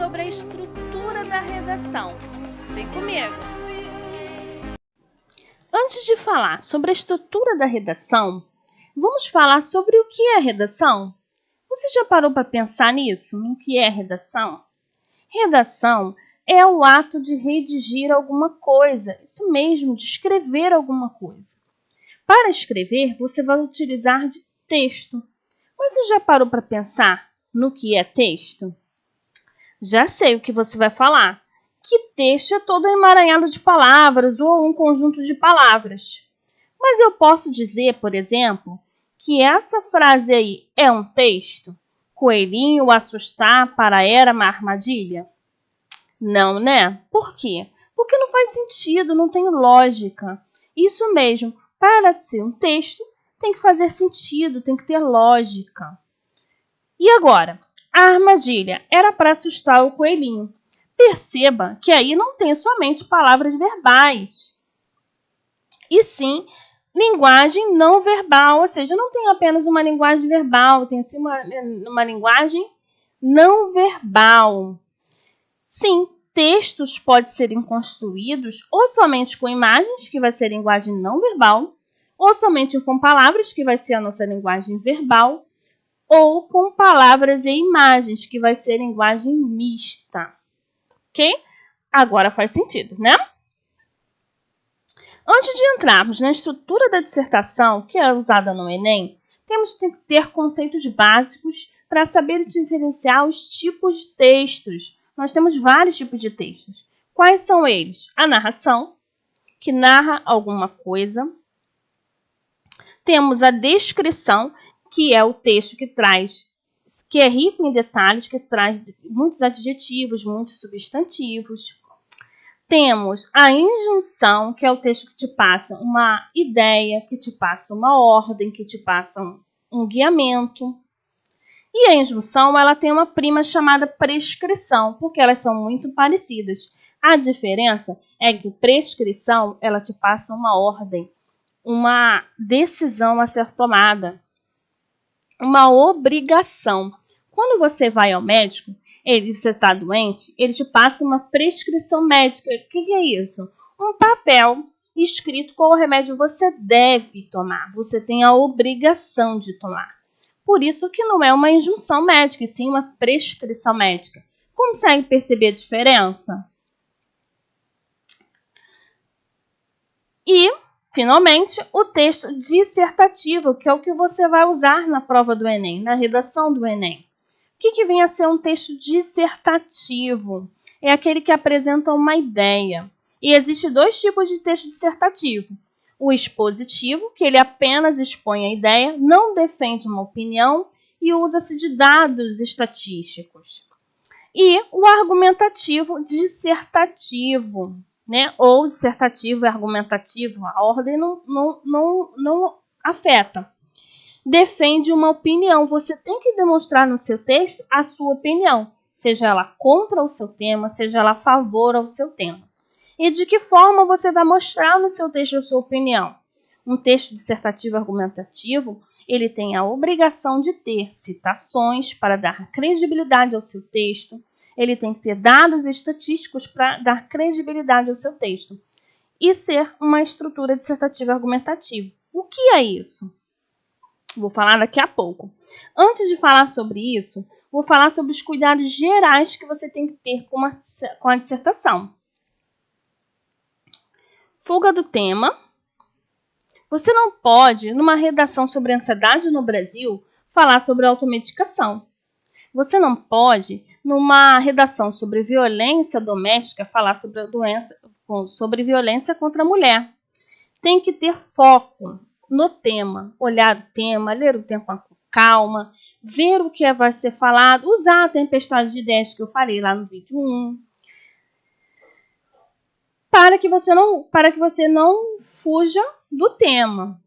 sobre a estrutura da redação. Vem comigo! Antes de falar sobre a estrutura da redação, vamos falar sobre o que é redação? Você já parou para pensar nisso? No que é redação? Redação é o ato de redigir alguma coisa, isso mesmo, de escrever alguma coisa. Para escrever, você vai utilizar de texto. Mas você já parou para pensar no que é texto? Já sei o que você vai falar. Que texto é todo emaranhado de palavras ou um conjunto de palavras. Mas eu posso dizer, por exemplo, que essa frase aí é um texto? Coelhinho assustar para era uma armadilha? Não, né? Por quê? Porque não faz sentido, não tem lógica. Isso mesmo, para ser um texto, tem que fazer sentido, tem que ter lógica. E agora? A armadilha era para assustar o coelhinho. Perceba que aí não tem somente palavras verbais, e sim linguagem não verbal, ou seja, não tem apenas uma linguagem verbal, tem sim uma linguagem não verbal. Sim, textos podem ser construídos ou somente com imagens, que vai ser linguagem não verbal, ou somente com palavras, que vai ser a nossa linguagem verbal, ou com palavras e imagens, que vai ser linguagem mista. Ok? Agora faz sentido, né? Antes de entrarmos na estrutura da dissertação, que é usada no Enem, temos que ter conceitos básicos para saber diferenciar os tipos de textos. Nós temos vários tipos de textos. Quais são eles? A narração, que narra alguma coisa. Temos a descrição, que é o texto que é rico em detalhes, que traz muitos adjetivos, muitos substantivos. Temos a injunção, que é o texto que te passa uma ideia, que te passa uma ordem, que te passa um guiamento. E a injunção, ela tem uma prima chamada prescrição, porque elas são muito parecidas. A diferença é que prescrição, ela te passa uma ordem, uma decisão a ser tomada, uma obrigação. Quando você vai ao médico, você está doente, ele te passa uma prescrição médica. O que é isso? Um papel escrito qual remédio você deve tomar. Você tem a obrigação de tomar. Por isso que não é uma injunção médica, e sim uma prescrição médica. Consegue perceber a diferença? E, finalmente, o texto dissertativo, que é o que você vai usar na prova do Enem, na redação do Enem. O que vem a ser um texto dissertativo? É aquele que apresenta uma ideia. E existem dois tipos de texto dissertativo. O expositivo, que ele apenas expõe a ideia, não defende uma opinião e usa-se de dados estatísticos. E o argumentativo dissertativo, né? Ou dissertativo e argumentativo, a ordem não afeta. Defende uma opinião. Você tem que demonstrar no seu texto a sua opinião, seja ela contra o seu tema, seja ela a favor ao seu tema. E de que forma você vai mostrar no seu texto a sua opinião? Um texto dissertativo argumentativo, ele tem a obrigação de ter citações para dar credibilidade ao seu texto, ele tem que ter dados estatísticos para dar credibilidade ao seu texto e ser uma estrutura dissertativa argumentativa. O que é isso? Vou falar daqui a pouco. Antes de falar sobre isso, vou falar sobre os cuidados gerais que você tem que ter com a dissertação. Fuga do tema. Você não pode, numa redação sobre ansiedade no Brasil, falar sobre automedicação. Você não pode, numa redação sobre violência doméstica, falar sobre violência contra a mulher. Tem que ter foco no tema, olhar o tema, ler o tema com calma, ver o que vai ser falado, usar a tempestade de ideias que eu falei lá no vídeo 1, para que você não fuja do tema.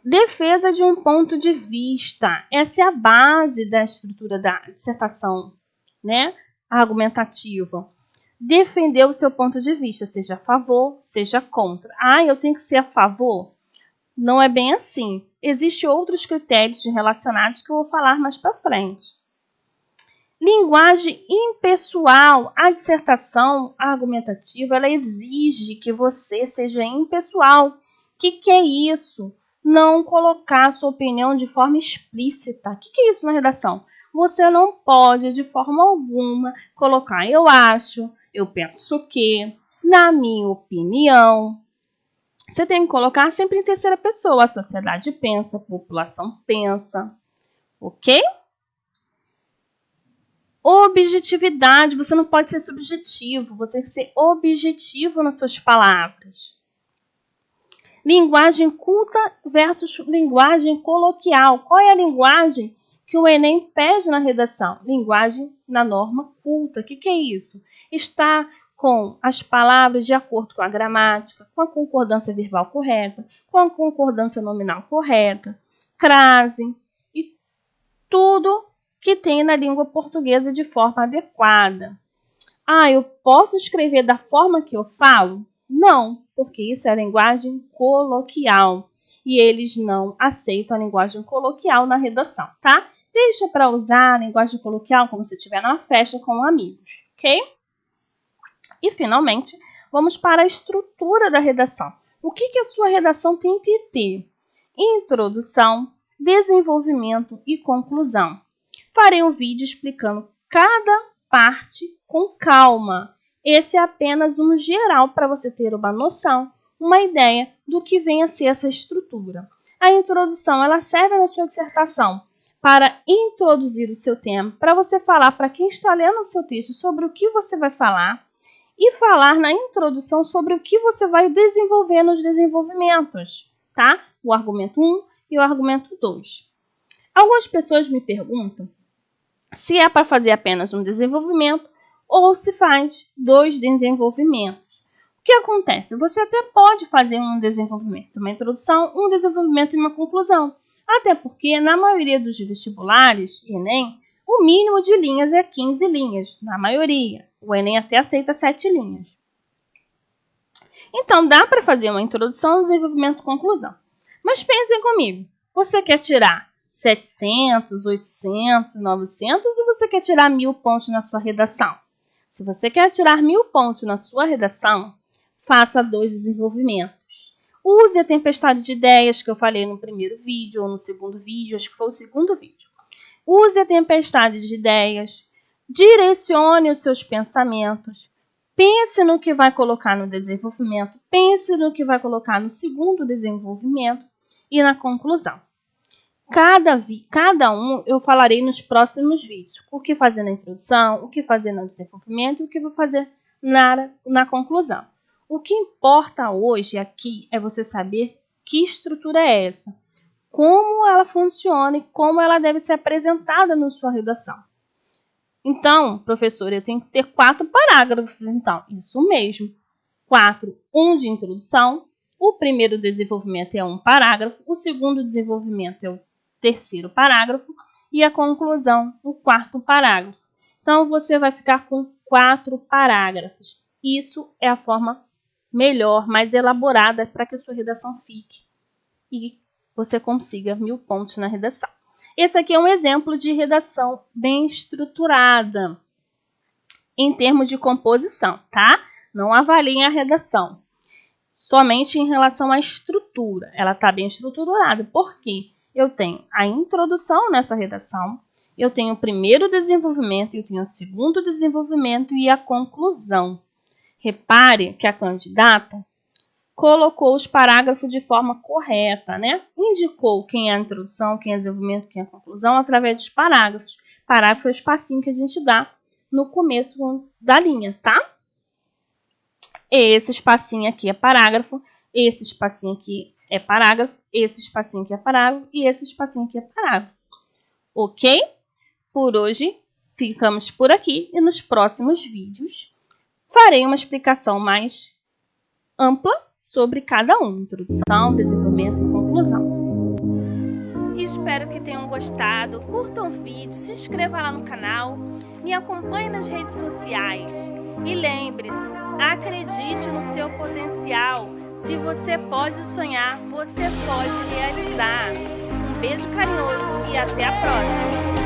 Defesa de um ponto de vista. Essa é a base da estrutura da dissertação, né? Argumentativa. Defender o seu ponto de vista, seja a favor, seja contra. Eu tenho que ser a favor? Não é bem assim. Existem outros critérios relacionados que eu vou falar mais para frente. Linguagem impessoal. A dissertação argumentativa, ela exige que você seja impessoal. O que é isso? Não colocar sua opinião de forma explícita. O que é isso na redação? Você não pode, de forma alguma, colocar eu acho, eu penso que, na minha opinião. Você tem que colocar sempre em terceira pessoa. A sociedade pensa, a população pensa. Ok? Objetividade. Você não pode ser subjetivo. Você tem que ser objetivo nas suas palavras. Linguagem culta versus linguagem coloquial. Qual é a linguagem que o Enem pede na redação? Linguagem na norma culta. O que é isso? Está com as palavras de acordo com a gramática, com a concordância verbal correta, com a concordância nominal correta, crase e tudo que tem na língua portuguesa de forma adequada. Eu posso escrever da forma que eu falo? Não, porque isso é a linguagem coloquial e eles não aceitam a linguagem coloquial na redação, tá? Deixa para usar a linguagem coloquial quando você estiver numa festa com amigos, ok? E, finalmente, vamos para a estrutura da redação. O que a sua redação tem que ter? Introdução, desenvolvimento e conclusão. Farei um vídeo explicando cada parte com calma. Esse é apenas um geral para você ter uma noção, uma ideia do que vem a ser essa estrutura. A introdução, ela serve na sua dissertação para introduzir o seu tema, para você falar para quem está lendo o seu texto sobre o que você vai falar, e falar na introdução sobre o que você vai desenvolver nos desenvolvimentos, tá? O argumento 1 e o argumento 2. Algumas pessoas me perguntam se é para fazer apenas um desenvolvimento ou se faz 2 desenvolvimentos. O que acontece? Você até pode fazer um desenvolvimento, uma introdução, um desenvolvimento e uma conclusão. Até porque, na maioria dos vestibulares, Enem, o mínimo de linhas é 15 linhas, na maioria. O Enem até aceita 7 linhas. Então, dá para fazer uma introdução, desenvolvimento e conclusão. Mas pensem comigo, você quer tirar 700, 800, 900 ou você quer tirar 1000 pontos na sua redação? Se você quer tirar 1000 pontos na sua redação, faça 2 desenvolvimentos. Use a tempestade de ideias que eu falei no primeiro vídeo ou no segundo vídeo, acho que foi o segundo vídeo. Use a tempestade de ideias, direcione os seus pensamentos, pense no que vai colocar no desenvolvimento, pense no que vai colocar no segundo desenvolvimento e na conclusão. Cada um eu falarei nos próximos vídeos. O que fazer na introdução, o que fazer no desenvolvimento e o que vou fazer na conclusão. O que importa hoje aqui é você saber que estrutura é essa, como ela funciona e como ela deve ser apresentada na sua redação. Então, professor, eu tenho que ter 4 parágrafos, então, isso mesmo. 4, 1 de introdução, o primeiro desenvolvimento é 1 parágrafo, o segundo desenvolvimento é o terceiro parágrafo e a conclusão, o 4º parágrafo. Então, você vai ficar com 4 parágrafos. Isso é a forma melhor, mais elaborada para que a sua redação fique e você consiga 1000 pontos na redação. Esse aqui é um exemplo de redação bem estruturada em termos de composição, tá? Não avaliem a redação, somente em relação à estrutura. Ela está bem estruturada, porque eu tenho a introdução nessa redação, eu tenho o primeiro desenvolvimento, eu tenho o segundo desenvolvimento e a conclusão. Repare que a candidata colocou os parágrafos de forma correta, né? Indicou quem é a introdução, quem é o desenvolvimento, quem é a conclusão, através dos parágrafos. Parágrafo é o espacinho que a gente dá no começo da linha, tá? Esse espacinho aqui é parágrafo, esse espacinho aqui é parágrafo, esse espacinho aqui é parágrafo e esse espacinho aqui é parágrafo. Ok? Por hoje, ficamos por aqui e nos próximos vídeos farei uma explicação mais ampla sobre cada um, introdução, desenvolvimento e conclusão. Espero que tenham gostado, curtam o vídeo, se inscreva lá no canal, me acompanhe nas redes sociais e lembre-se, acredite no seu potencial. Se você pode sonhar, você pode realizar. Um beijo carinhoso e até a próxima!